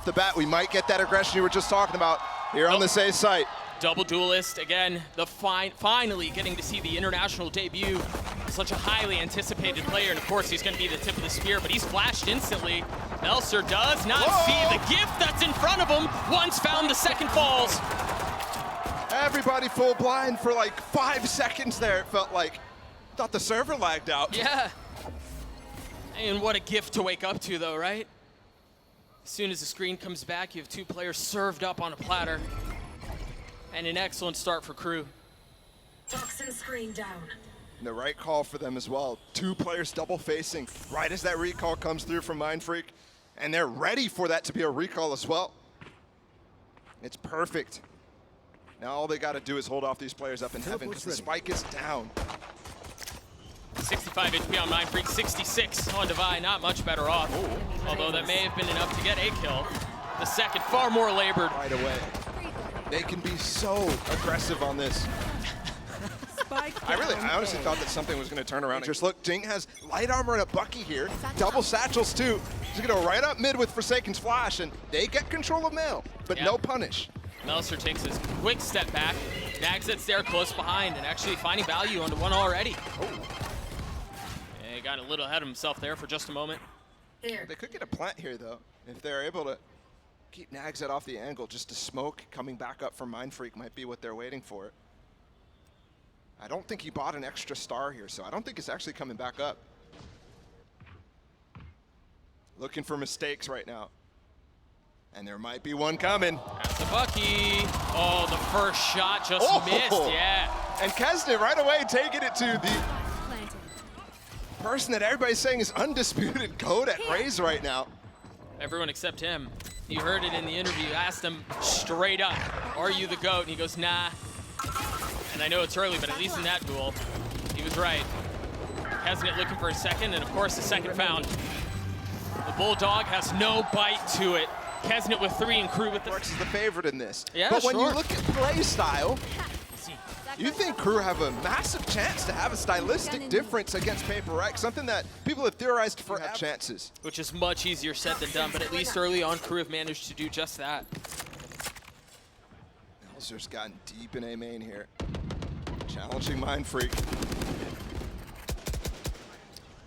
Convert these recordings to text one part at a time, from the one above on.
off the bat. We might get that aggression you were just talking about here on this A site. Double duelist, again, the finally getting to see the international debut. Such a highly anticipated player, and of course he's going to be the tip of the spear, but he's flashed instantly. Melser does not see the gift that's in front of him. Once found, the second falls. Everybody full blind for like 5 seconds there, it felt like. Thought the server lagged out. Yeah. And what a gift to wake up to though, right? As soon as the screen comes back, you have 2 players served up on a platter. And an excellent start for Kru. Toxin screen down. The right call for them as well. 2 players double facing right as that recall comes through from Mindfreak. And they're ready for that to be a recall as well. It's perfect. Now all they got to do is hold off these players up in heaven because the spike is down. 65 HP on Mindfreak, 66 on Divine, not much better off. Although that may have been enough to get a kill. The second, far more labored. Right away. They can be so aggressive on this. I honestly thought that something was going to turn around. Just look, Jing has light armor and a Bucky here. Double satchels too. He's going to go right up mid with Forsaken's flash, and they get control of Mail, but no punish. Melser takes his quick step back. Nagzet's there close behind and actually finding value onto one already. Yeah, he got a little ahead of himself there for just a moment. They could get a plant here though, if they're able to keep Nagzet off the angle. Just a smoke coming back up from Mindfreak might be what they're waiting for. I don't think he bought an extra star here, so I don't think it's actually coming back up. Looking for mistakes right now. And there might be one coming. That's the Bucky. Oh, the first shot just missed, yeah. And Kesnet right away taking it to the person that everybody's saying is undisputed GOAT at Raze right now. Everyone except him. You heard it in the interview. Asked him straight up, are you the GOAT? And he goes, nah. And I know it's early, but at least in that duel, he was right. Kesnet looking for a second, and of course the second found. The Bulldog has no bite to it. Kesnet with 3 and Kru with the... Works is the favorite in this. Yeah, but when you look at play style, you think Kru have a massive chance to have a stylistic difference against Paper X, something that people have theorized for chances. Which is much easier said than done, but at least early on, Kru have managed to do just that. Melser's gotten deep in A main here. Challenging Mindfreak.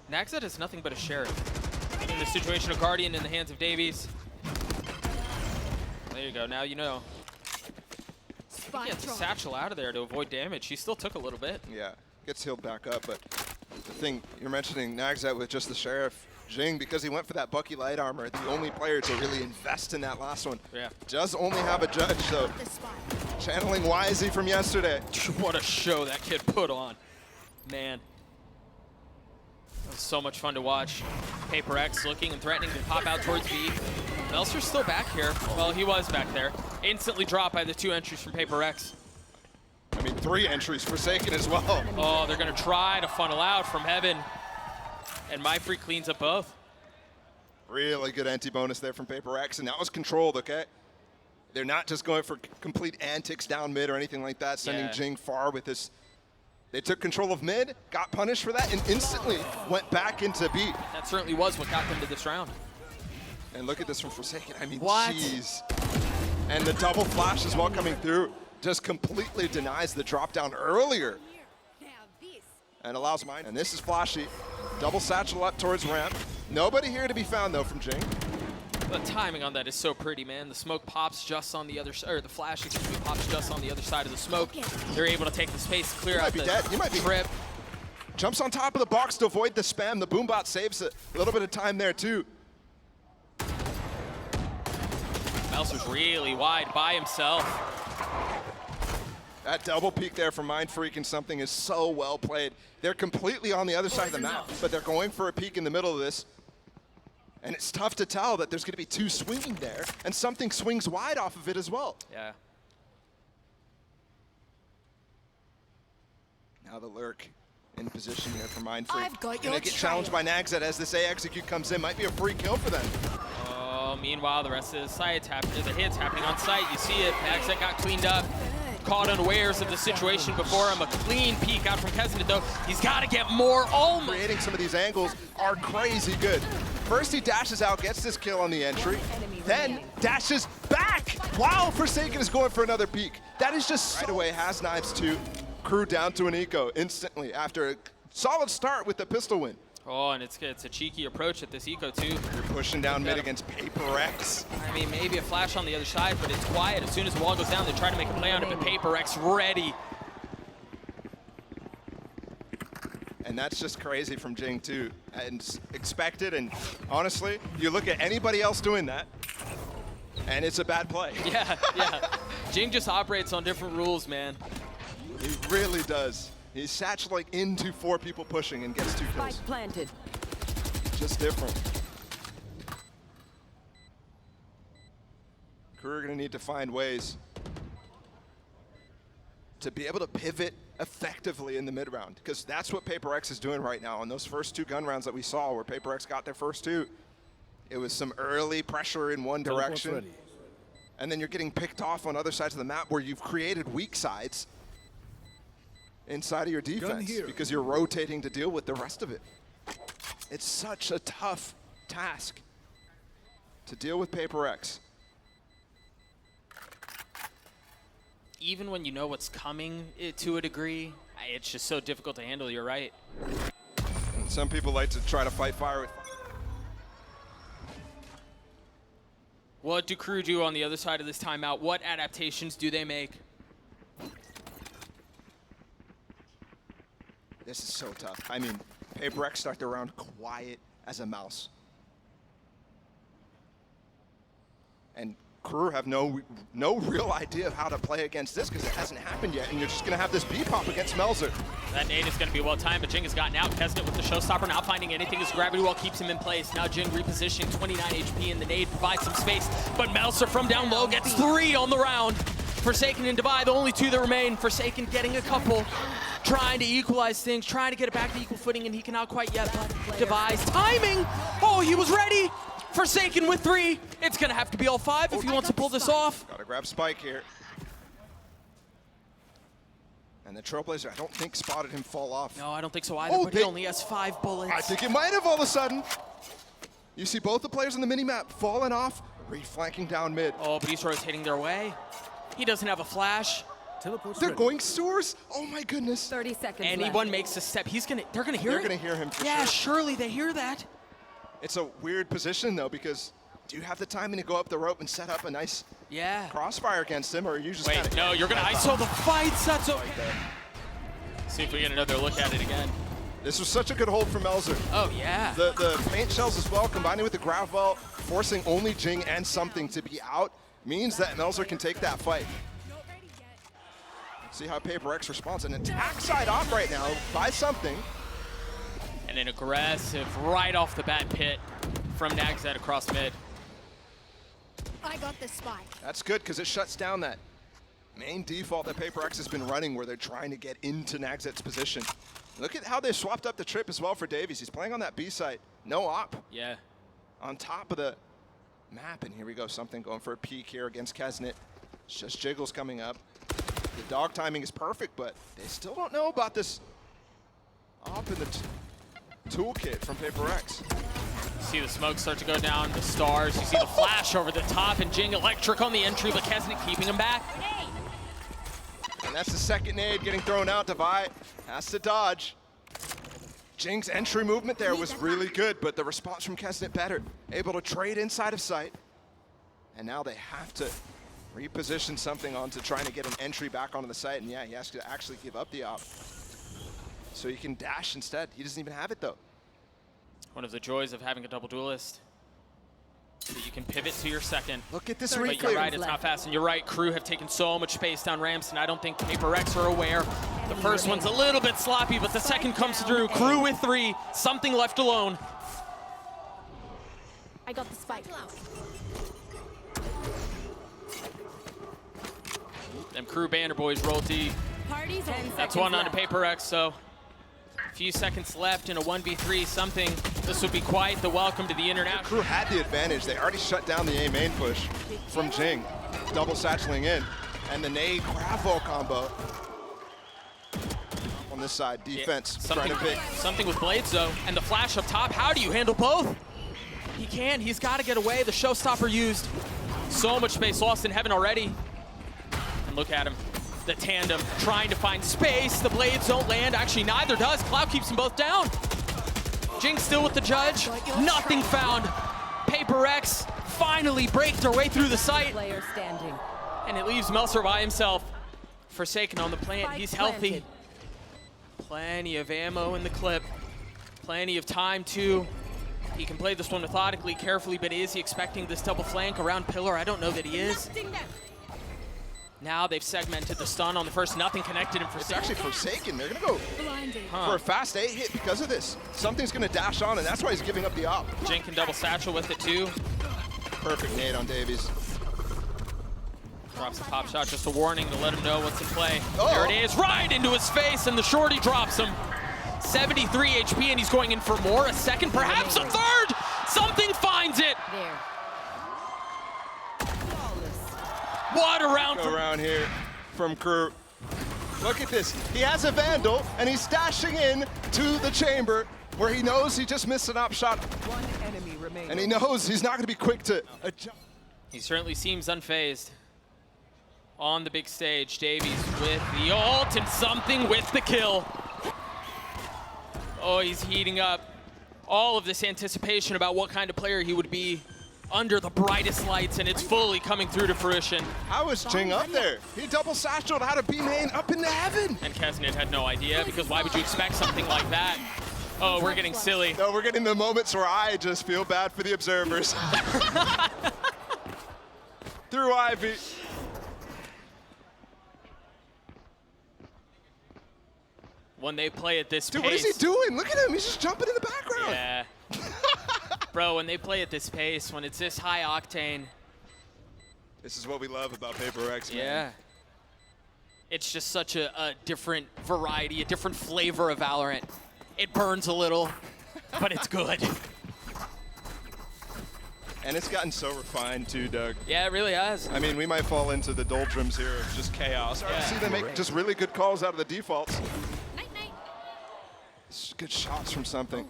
Nagzet has nothing but a sheriff. In the situation of Guardian in the hands of Davies. There you go, now you know. He gets a satchel out of there to avoid damage. He still took a little bit. Yeah, gets healed back up, but the thing you're mentioning, Nagzet with just the sheriff, Jing, because he went for that Bucky light armor, the only player to really invest in that last one. Yeah. Does only have a judge, so channeling Wisey from yesterday. What a show that kid put on. Man. It was so much fun to watch. Paper X looking and threatening to pop out towards B. Melser's still back here. Well, he was back there. Instantly dropped by the 2 entries from Paper X. I mean, 3 entries Forsaken as well. Oh, they're going to try to funnel out from heaven. And Mindfreak cleans up both. Really good anti-bonus there from Paper X, and that was controlled, okay? They're not just going for complete antics down mid or anything like that, sending Jing far with this. They took control of mid, got punished for that, and instantly went back into B. That certainly was what got them to this round. And look at this from Forsaken. I mean, what? Jeez. And the double flash as well coming through just completely denies the drop down earlier. And allows mine. And this is flashy. Double satchel up towards ramp. Nobody here to be found though from Jing. The timing on that is so pretty, man. The smoke pops just on the other side, or the flash, excuse me, pops just on the other side of the smoke. They're able to take the space, clear out the trip. He might be dead. Jumps on top of the box to avoid the spam. The boombot saves a little bit of time there too. Melser's really wide by himself. That double peek there from Mindfreak and something is so well played. They're completely on the other side of the map, but they're going for a peek in the middle of this. And it's tough to tell that there's going to be 2 swinging there, and something swings wide off of it as well. Yeah. Now the lurk in position here for Mindfreak. Gonna get challenged by Nagzet as this A execute comes in. Might be a free kill for them. Oh, meanwhile, the rest of the site's happening. The hit's happening on site. You see it. Nagzet got cleaned up. Caught unawares of the situation before him. A clean peek out from Kesnet, though. He's got to get more. Oh, creating some of these angles are crazy good. First he dashes out, gets this kill on the entry, then dashes back while Forsaken is going for another peek. That is just right away has knives to Kru down to an eco instantly after a solid start with the pistol win. Oh, and it's a cheeky approach at this eco too. You're pushing down mid against Paper X. I mean, maybe a flash on the other side, but it's quiet. As soon as the wall goes down, they try to make a play on it, but Paper X ready. And that's just crazy from Jing too, and expected. And honestly, you look at anybody else doing that, and it's a bad play. Yeah, yeah. Jing just operates on different rules, man. He really does. He's satchel into 4 people pushing and gets 2 kills. Spike planted. Just different. Kru are gonna need to find ways to be able to pivot effectively in the mid round, because that's what Paper X is doing right now. On those first 2 gun rounds that we saw where Paper X got their first 2, it was some early pressure in one direction, and then you're getting picked off on other sides of the map where you've created weak sides inside of your defense because you're rotating to deal with the rest of it. It's such a tough task to deal with Paper X. Even when you know what's coming to a degree, it's just so difficult to handle, you're right. And some people like to try to fight fire with. What do Kru do on the other side of this timeout? What adaptations do they make? This is so tough. I mean, Paper X start the round quiet as a mouse. And Kru have no real idea of how to play against this because it hasn't happened yet, and you're just gonna have this B-pop against Melzer. That nade is gonna be well timed, but Jing has gotten out. Kesnet with the showstopper, not finding anything as gravity wall keeps him in place. Now Jing repositioning, 29 HP, and the nade provides some space, but Melzer from down low gets 3 on the round. Forsaken and Divide, the only 2 that remain. Forsaken getting a couple, trying to equalize things, trying to get it back to equal footing, and he cannot quite yet, but Divide's timing! Oh, he was ready! Forsaken with 3. It's gonna have to be all 5 if he wants to pull this off. Gotta grab Spike here. And the Trailblazer, I don't think spotted him fall off. No, I don't think so either, Oh, but he only has 5 bullets. I think it might have all of a sudden. You see both the players on the minimap falling off, reflanking down mid. Oh, but he's rotating their way. He doesn't have a flash. They're going sewers? Oh my goodness. 30 seconds Anyone left. makes a step, they're gonna hear it. They're gonna hear him for Yeah, sure. surely they hear that. It's a weird position though, because do you have the timing to go up the rope and set up a nice crossfire against him, or are you just Wait, no, you're gonna ISO the fights, that's okay. See if we get another look at it again. This was such a good hold from Melzer. Oh yeah. The paint shells as well, combining with the grav vault, forcing only Jing and something to be out, means that Melzer can take that fight. See how Paper X responds. An attack side off right now by something. And an aggressive right off the bat pit from Nagzet across mid. I got the spike. That's good because it shuts down that main default that Paper X has been running where they're trying to get into Nagzet's position. Look at how they swapped up the trip as well for Davies. He's playing on that B site. No op. Yeah. On top of the map. And here we go. Something going for a peek here against Kesnet. It's just Jiggles coming up. The dog timing is perfect, but they still don't know about this op in the toolkit from Paper X. See the smoke start to go down, the stars. You see the flash over the top, and Jing electric on the entry, but Kesnet keeping him back. And that's the second nade getting thrown out. Divide has to dodge. Jing's entry movement there was really good, but the response from Kesnet better. Able to trade inside of sight. And now they have to reposition something onto trying to get an entry back onto the site. And yeah, he has to actually give up the op. So he can dash instead. He doesn't even have it though. One of the joys of having a double duelist. That you can pivot to your second. Look at this But reclaim. you're right, it's not fast. And you're right, Kru have taken so much space down ramps, and I don't think Paper X are aware. The first one's a little bit sloppy, but the second comes through. Kru with 3, something left alone. I got the spike. Them Kru banner boys roll D. Party's on. That's one onto Paper X, so a few seconds left in a 1v3, something. This would be quite the welcome to the international. Kru had the advantage. They already shut down the A main push from Jing. Double satcheling in. And the nade gravel combo on this side. Defense trying to pick. Something with blades though, and the flash up top. How do you handle both? He can. He's got to get away. The showstopper used. So much space lost in heaven already. And look at him. The tandem trying to find space. The blades don't land. Actually, neither does. Cloud keeps them both down. Jinx still with the judge. Nothing found. Paper X finally breaks their way through the site. Player standing. And it leaves Melser by himself. Forsaken on the plant. He's healthy. Plenty of ammo in the clip. Plenty of time, too. He can play this one methodically, carefully, but is he expecting this double flank around Pillar? I don't know that he is. Now they've segmented the stun on the first. Nothing connected him for It's actually Forsaken. They're going to go Blinded. for a fast A hit because of this. Something's going to dash on, and that's why he's giving up the op. Jink can double satchel with it, too. Perfect nade on Davies. Drops the pop shot, just a warning to let him know what's in play. Oh. There it is, right into his face, and the shorty drops him. 73 HP, and he's going in for more. A second, perhaps a third! Something finds it! There. What a round Go for... around here from Kru. Look at this. He has a Vandal, and he's dashing in to the chamber where he knows he just missed an op shot. One enemy remaining. And he knows he's not going to be quick to adjust. He certainly seems unfazed. On the big stage, Davies with the ult and something with the kill. Oh, he's heating up. All of this anticipation about what kind of player he would be under the brightest lights, and it's fully coming through to fruition. How is Jing up there? He double satcheled out of B-main up into heaven. And Kesnit had no idea, because why would you expect something like that? Oh, we're getting silly. No, we're getting the moments where I just feel bad for the observers. Through Ivy. When they play at this Dude, pace. what is he doing? Look at him. He's just jumping in the background. Yeah. Bro, when they play at this pace, when it's this high octane. This is what we love about Paper X, man. Yeah. It's just such a different variety, a different flavor of Valorant. It burns a little, but it's good. And it's gotten so refined too, Doug. Yeah, it really has. I mean, we might fall into the doldrums here of just chaos. I see them make just really good calls out of the defaults. Good shots from something.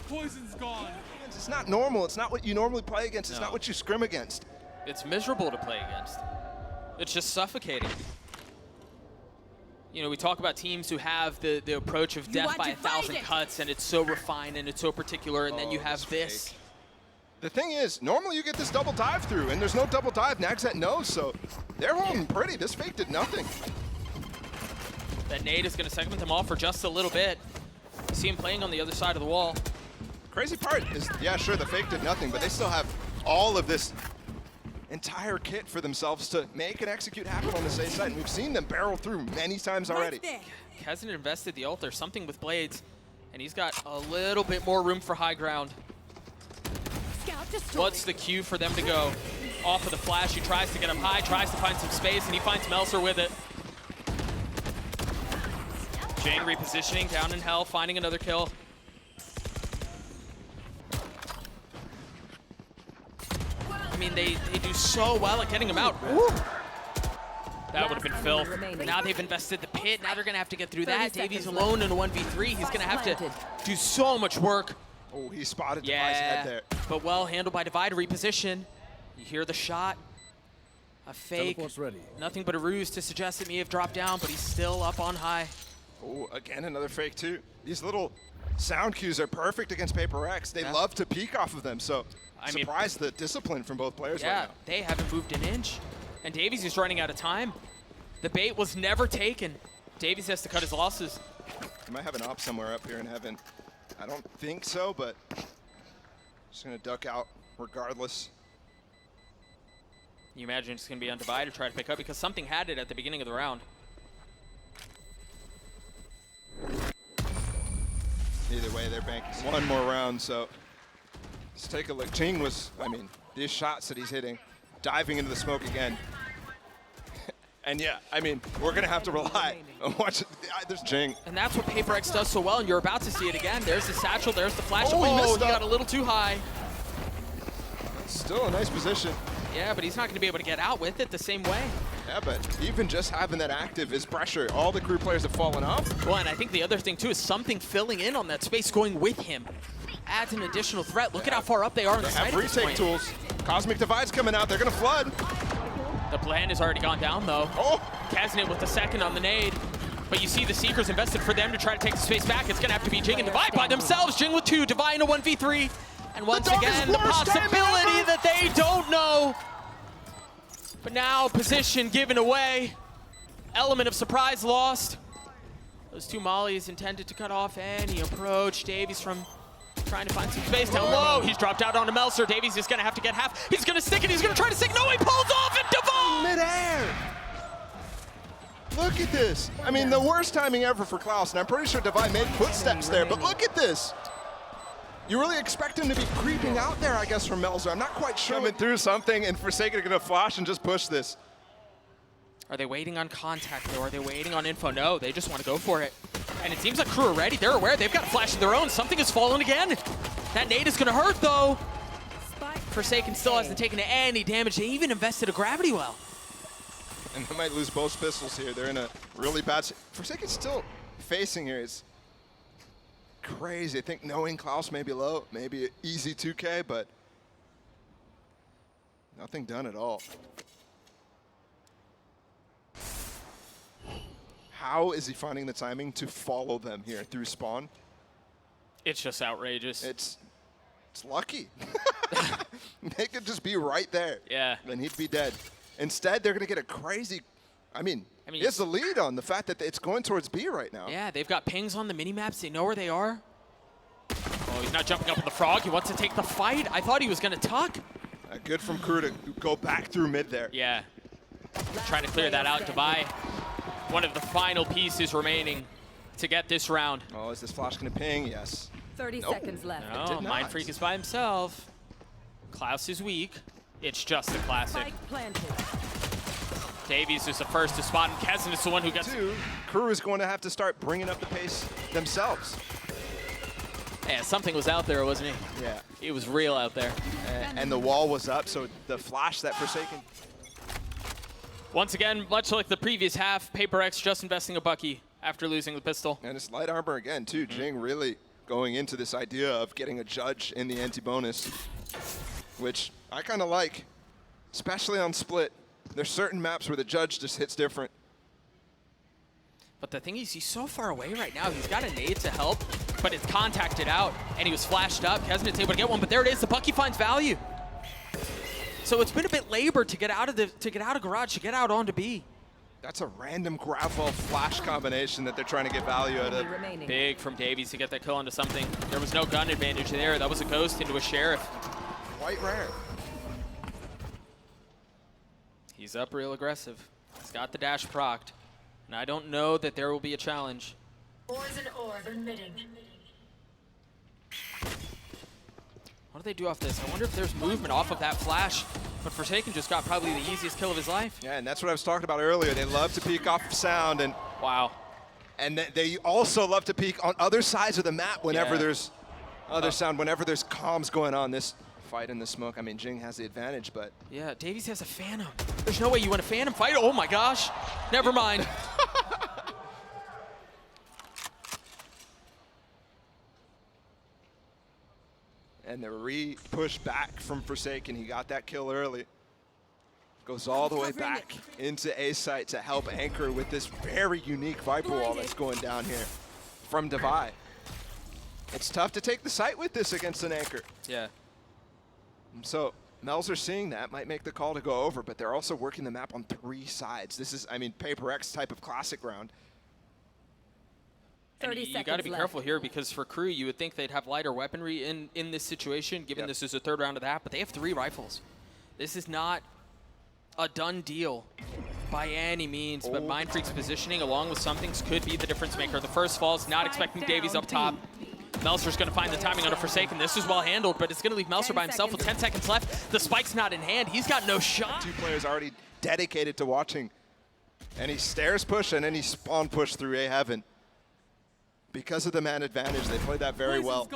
Poison's gone. It's not normal. It's not what you normally play against. It's No. not what you scrim against. It's miserable to play against. It's just suffocating. You know, we talk about teams who have the approach of death want by to 1,000 fight it. cuts, and it's so refined and it's so particular, and then you have this. Fake. The thing is, normally you get this double dive through, and there's no double dive. Nagsat knows, so they're holding pretty. This fake did nothing. That nade is going to segment them off for just a little bit. You see him playing on the other side of the wall. Crazy part is, yeah, sure, the fake did nothing, but they still have all of this entire kit for themselves to make and execute happen on this A side, and we've seen them barrel through many times already. Hasn't invested the ult. There's something with blades, and he's got a little bit more room for high ground. Scout destroyed. What's the cue for them to go? Off of the flash, he tries to get up high, tries to find some space, and he finds Melser with it. Jang repositioning, down in hell, finding another kill. I mean, they do so well at getting him out. Woo. That would have been filth. Now they've invested the pit. Now they're going to have to get through that. Davies alone in a 1v3. He's going to have to do so much work. Oh, he spotted Devi's Yeah, head there. but well handled by Divide. Reposition. You hear the shot. A fake. Teleport's ready. Nothing but a ruse to suggest it may have dropped down, but he's still up on high. Oh, again, another fake too. These little sound cues are perfect against Paper X. They Yeah. love to peek off of them, so I mean- surprised the discipline from both players Yeah, right now. they haven't moved an inch. And Davies is running out of time. The bait was never taken. Davies has to cut his losses. He might have an op somewhere up here in heaven. I don't think so, but just gonna duck out regardless. You imagine it's going to be on Divide to try to pick up because something had it at the beginning of the round. Either way, they're banking one more round, so let's take a look. Jing was, I mean, these shots that he's hitting, diving into the smoke again. And yeah, I mean, we're gonna have to rely on watching. There's Jing. And that's what Paper X does so well, and you're about to see it again. There's the satchel, there's the flash. Oh, he missed he up. got a little too high. Still a nice position. Yeah, but he's not going to be able to get out with it the same way. Yeah, but even just having that active is pressure. All the Kru players have fallen off. Well, and I think the other thing, too, is something filling in on that space going with him. adds an additional threat. Look at how far up they are on the They side have at this retake point. tools. Cosmic Divide's coming out. They're going to flood. The plan has already gone down, though. Oh, Kaznit with the second on the nade. But you see the Seekers invested for them to try to take the space back. It's going to have to be Jing and Divide by themselves. Jing with 2, Divide in a 1v3. And once dog is again, the worst time possibility ever. that they don't know. But now, position given away. Element of surprise lost. Those 2 mollies intended to cut off any approach. Davies from trying to find some space down low. He's dropped out onto Melser. Davies is going to have to get half. He's going to stick it. He's going to try to stick. No, he pulls off and Divide! midair. Look at this. I mean, the worst timing ever for Klaus, and I'm pretty sure Divide made footsteps there, but look at this. You really expect him to be creeping out there, I guess, from Melzer. I'm not quite sure. Coming through something, and Forsaken are going to flash and just push this. Are they waiting on contact, though? Are they waiting on info? No, they just want to go for it. And it seems like Kru are ready. They're aware. They've got a flash of their own. Something has fallen again. That nade is going to hurt, though. Forsaken still hasn't taken any damage. They even invested a gravity well. And they might lose both pistols here. They're in a really bad... Forsaken's still facing here. It's crazy. I think knowing Klaus may be low, maybe an easy 2K, but nothing done at all. How is he finding the timing to follow them here through spawn? It's just outrageous. It's lucky. They could just be right there. Yeah. And he'd be dead. Instead, they're going to get a crazy... I mean, he has the lead on the fact that it's going towards B right now. Yeah, they've got pings on the mini-maps. They know where they are. Oh, he's not jumping up with the frog. He wants to take the fight. I thought he was going to tuck. Good from Kru to go back through mid there. Yeah. Trying to clear that out. Divide. One of the final pieces remaining to get this round. Oh, is this flash going to ping? Yes. 30 seconds left. No, did not. Mindfreak is by himself. Klaus is weak. It's just a classic. Spike planted. Davies is the first to spot, and Kaznit is the one who gets... Kru is going to have to start bringing up the pace themselves. Yeah, something was out there, wasn't he? Yeah. It was real out there. And the wall was up, so the flash that Forsaken... Once again, much like the previous half, Paper X just investing a Bucky after losing the pistol. And it's light armor again, too. Jing really going into this idea of getting a judge in the anti-bonus, which I kind of like, especially on split. There's certain maps where the judge just hits different. But the thing is, he's so far away right now. He's got a nade to help, but it's contacted out, and he was flashed up. Kaznit's able to get one, but there it is. The Bucky finds value. So it's been a bit labored to get out of garage, to get out onto B. That's a random gravel flash combination that they're trying to get value out of. Enemy remaining. Big from Davies to get that kill onto something. There was no gun advantage there. That was a ghost into a sheriff. Quite rare. He's up real aggressive. He's got the dash procced. And I don't know that there will be a challenge. Poison orb emitting. What do they do off this? I wonder if there's movement off of that flash. But Forsaken just got probably the easiest kill of his life. Yeah, and that's what I was talking about earlier. They love to peek off of sound, and Wow. they also love to peek on other sides of the map whenever Yeah. there's other sound, whenever there's comms going on. This fight in the smoke, I mean, Jing has the advantage, but... Yeah, Davies has a Phantom. There's no way you want a Phantom fight. Oh my gosh. Never mind. And the re-push back from Forsaken. He got that kill early. Goes all the way back into A site to help anchor with this very unique Viper wall that's going down here from Divide. It's tough to take the site with this against an anchor. Yeah. So Melzer seeing that might make the call to go over, but they're also working the map on 3 sides. This is, I mean, Paper X type of classic round. And 30 you got to seconds be left. careful here because for Kru, you would think they'd have lighter weaponry in this situation, given Yep. this is the 3rd round of that, but they have 3 rifles. This is not a done deal by any means, but Mindfreak's positioning along with some things could be the difference maker. The first falls, not expecting Davies up top. Melser's going to find the timing on a Forsaken. This is well handled, but it's going to leave Melser by himself with 10 seconds left. The spike's not in hand. He's got no shot. 2 players already dedicated to watching. And he stairs push and then he spawn push through A heaven. Because of the man advantage, they played that very well.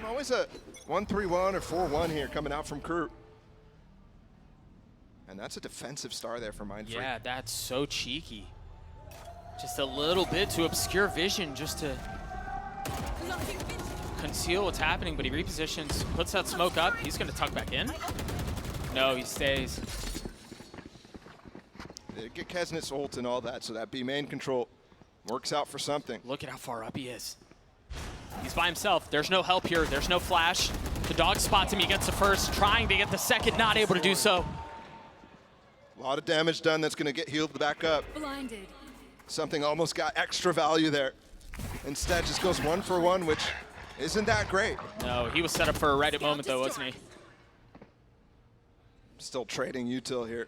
Always a 1-3-1 or 4-1 here coming out from Kru. And that's a defensive star there for Mindfreak. Yeah, that's so cheeky. Just a little bit to obscure vision, just to conceal what's happening, but he repositions, puts that smoke up. He's going to tuck back in. No, he stays. They get Kesnit's ult and all that, so that B main control works out for something. Look at how far up he is. He's by himself. There's no help here. There's no flash. The dog spots him. He gets the first, trying to get the second, not able to do so. A lot of damage done that's going to get healed back up. Blinded. Something almost got extra value there. Instead, just goes 1 for 1, which isn't that great. No, he was set up for a Reddit moment, though, wasn't he? Still trading util here.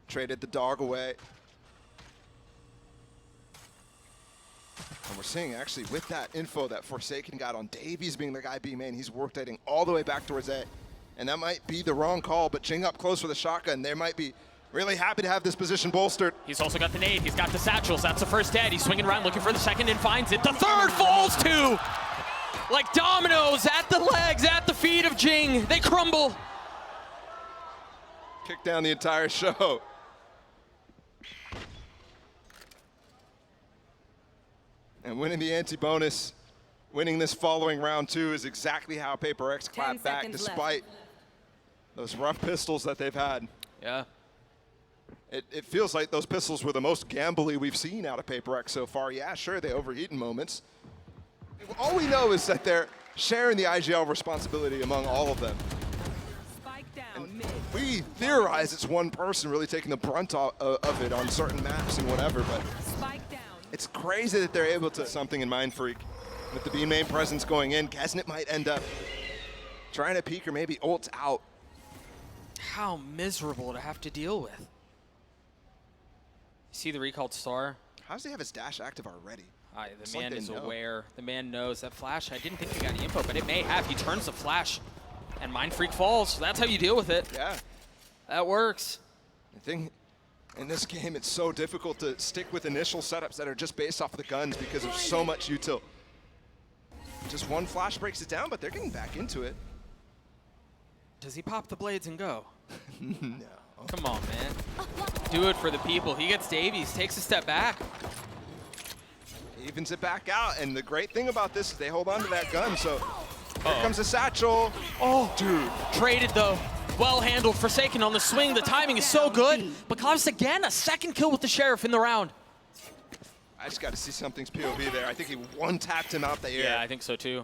Traded the dog away. And we're seeing actually with that info that Forsaken got on Davies being the guy B main, he's rotating all the way back towards A. And that might be the wrong call, but Jing up close with a shotgun. They might be really happy to have this position bolstered. He's also got the nade. He's got the satchels. That's the first dead. He's swinging around looking for the second and finds it. The third falls too! Like dominoes at the legs, at the feet of Jing. They crumble. Kick down the entire show. And winning the anti-bonus, winning this following round 2 is exactly how Paper X 10 clapped back seconds despite those rough pistols that they've had. Yeah. It feels like those pistols were the most gambly we've seen out of Paper X so far. Yeah, sure, they overheat in moments. All we know is that they're sharing the IGL responsibility among all of them. Spike down mid. We theorize it's one person really taking the brunt of it on certain maps and whatever, but Spike down. it's crazy that they're able to something in Mind Freak. With the B main presence going in, Kesnit might end up trying to peek or maybe ult out. How miserable to have to deal with. See the recalled star? How does he have his dash active already? The man is aware. The man knows that flash. I didn't think he got any info, but it may have. He turns the flash, and Mind Freak falls. That's how you deal with it. Yeah. That works. The thing in this game, it's so difficult to stick with initial setups that are just based off of the guns because of so much util. Just one flash breaks it down, but they're getting back into it. Does he pop the blades and go? No. Come on, man. Do it for the people. He gets Davies, takes a step back. Evens it back out, and the great thing about this is they hold on to that gun, so here comes the satchel. Oh, dude. Traded, though. Well handled. Forsaken on the swing. The timing is so good. But Klaus again, a second kill with the Sheriff in the round. I just got to see something's POV there. I think he one-tapped him out the air. Yeah, I think so, too.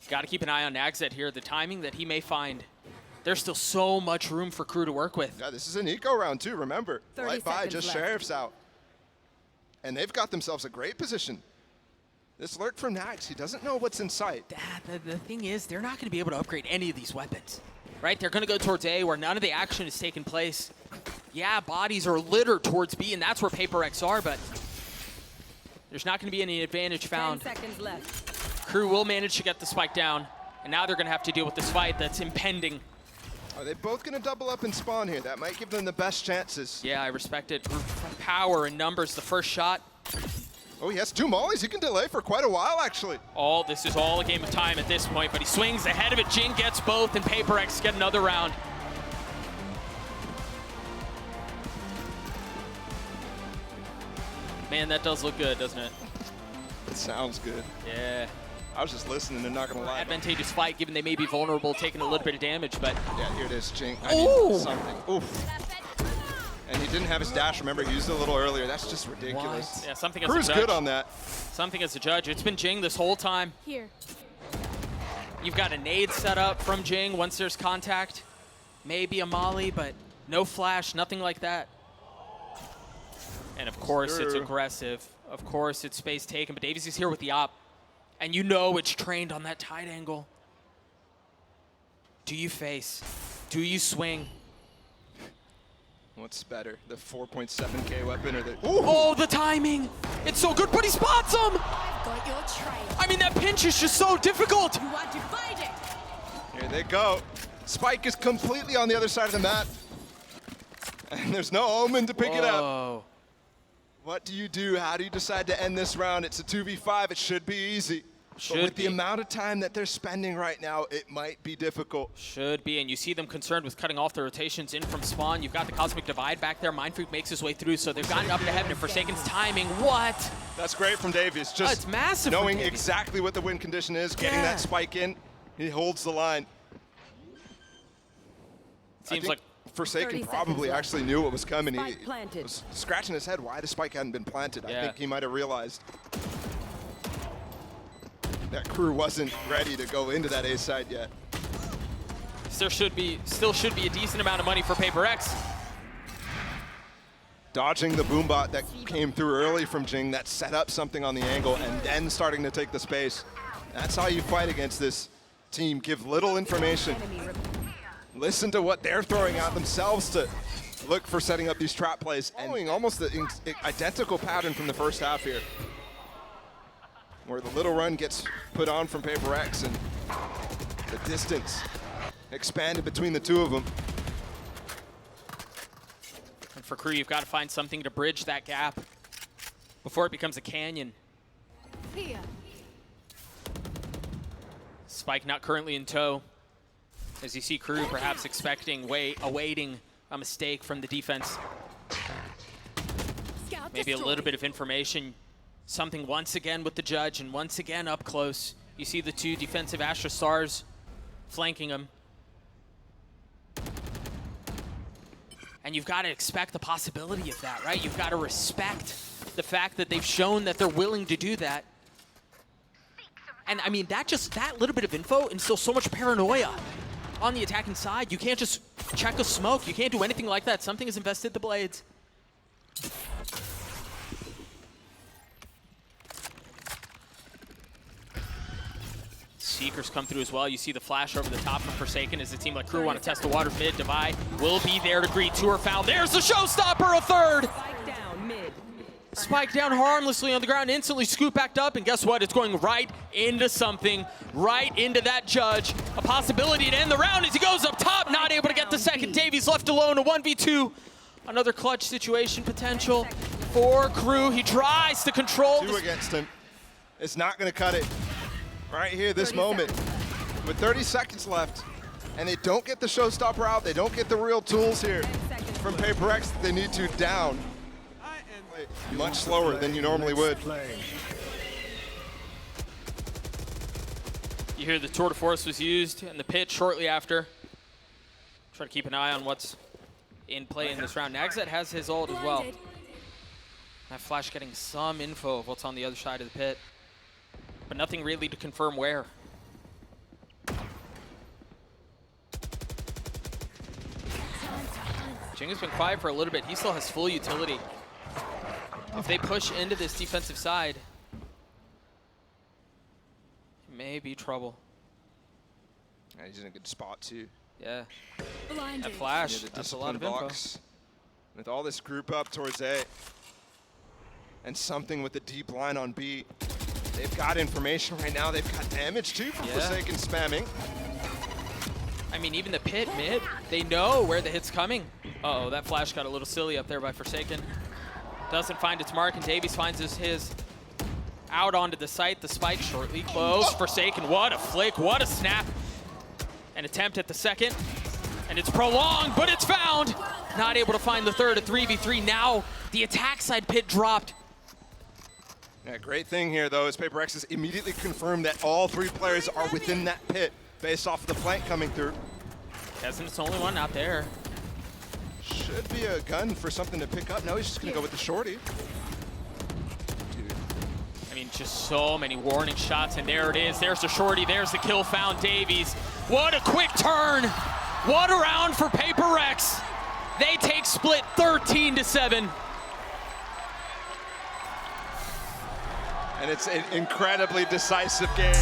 Got to keep an eye on Nagzet here. The timing that he may find. There's still so much room for Kru to work with. Yeah, this is an eco round, too, remember. 30 Right by, seconds just left. Sheriff's out. And they've got themselves a great position. This lurk from Nags, he doesn't know what's in sight. The thing is, they're not going to be able to upgrade any of these weapons. Right? They're going to go towards A where none of the action is taking place. Yeah, bodies are littered towards B, and that's where Paper X are, but there's not going to be any advantage 10 found. seconds left. Kru will manage to get the spike down, and now they're going to have to deal with this fight that's impending. Are they both going to double up and spawn here? That might give them the best chances. Yeah, I respect it. Power and numbers, the first shot. Oh, he has 2 mollies. He can delay for quite a while, actually. This is all a game of time at this point, but he swings ahead of it. Jing gets both, and Paper X get another round. Man, that does look good, doesn't it? It sounds good. Yeah. I was just listening and not going to lie. Advantageous fight, given they may be vulnerable, taking a little bit of damage, but Yeah, here it is, Jing. I Ooh. need something. Oof. And he didn't have his dash. Remember, he used it a little earlier. That's just ridiculous. yeah, something as a Kru's judge. good on that. Something as a judge. It's been Jing this whole time. Here. You've got a nade set up from Jing once there's contact. Maybe a molly, but no flash, nothing like that. And of course, it's Sure. aggressive. Of course, it's space taken, but Davies is here with the op. And you know it's trained on that tight angle. Do you face? Do you swing? What's better, the 4.7K weapon or the... Oh, the timing! It's so good, but he spots him! I've got your trail. I mean, that pinch is just so difficult! You are divided. Here they go. Spike is completely on the other side of the map. And there's no Omen to pick it up. Whoa. What do you do? How do you decide to end this round? It's a 2v5. It should be easy. But with the amount of time that they're spending right now, it might be difficult. Should be, and you see them concerned with cutting off the rotations in from spawn. You've got the Cosmic Divide back there. Mindfreak makes his way through, so they've gotten up to heaven. And Forsaken's timing, what? That's great from Davies. Just it's massive knowing from Davies. exactly what the win condition is, getting that spike in, he holds the line. Seems like Forsaken probably actually knew what was coming. He Spike planted. was scratching his head why the spike hadn't been planted. I think he might have realized that Kru wasn't ready to go into that A side yet. still should be a decent amount of money for Paper X. Dodging the boombot that came through early from Jing that set up something on the angle and then starting to take the space. That's how you fight against this team. Give little information. Listen to what they're throwing out themselves to look for setting up these trap plays. Following almost the identical pattern from the first half here, where the little run gets put on from Paper X and the distance expanded between the two of them. And for Kru, you've got to find something to bridge that gap before it becomes a canyon. Here. Spike not currently in tow. As you see Kru perhaps awaiting a mistake from the defense. Scout Maybe a destroyed. little bit of information. Something once again with the judge and once again up close. You see the two defensive Astra Stars flanking him. And you've got to expect the possibility of that, right? You've got to respect the fact that they've shown that they're willing to do that. And I mean, that little bit of info instills so much paranoia on the attacking side. You can't just check a smoke. You can't do anything like that. Something has invested the blades. Seekers come through as well. You see the flash over the top of Forsaken as a team like Kru want to test the waters mid. Divide will be there to greet. Two are fouled. There's the showstopper, a third. Spike down mid. Spike down harmlessly on the ground, instantly scoop backed up, and guess what? It's going right into something, right into that judge. A possibility to end the round as he goes up top, not able to get the second. Davies left alone, a 1v2. Another clutch situation potential for Kru. He tries to control. Two against him. It's not going to cut it. Right here, this moment. With 30 seconds left, and they don't get the showstopper out, they don't get the real tools here from Paper X that they need to down. Much slower than you normally would. You hear the tour de force was used in the pit shortly after. Try to keep an eye on what's in play in this round. Nagzet has his ult as well. That flash getting some info of what's on the other side of the pit, but nothing really to confirm where. Jing has been quiet for a little bit. He still has full utility. If they push into this defensive side, it may be trouble. Yeah, he's in a good spot too. Yeah. Blinded. That flash, Near the that's a lot of discipline info. box. With all this group up towards A, and something with the deep line on B. They've got information right now. They've got damage too from Forsaken spamming. I mean, even the pit mid, they know where the hit's coming. Uh-oh, that flash got a little silly up there by Forsaken. Doesn't find its mark, and Davies finds his out onto the site. The spike shortly closed. Forsaken, what a flick, what a snap. An attempt at the second, and it's prolonged, but it's found. Not able to find the third, a 3v3. Now the attack side pit dropped. Yeah, great thing here though is Paper X has immediately confirmed that all three players are within that pit based off of the flank coming through. Hasn't it's only one out there. Should be a gun for something to pick up. No, he's just gonna go with the shorty. Dude. I mean, just so many warning shots, and there it is. There's the shorty, there's the kill found. Davies. What a quick turn. What a round for Paper X. They take split 13-7. And it's an incredibly decisive game.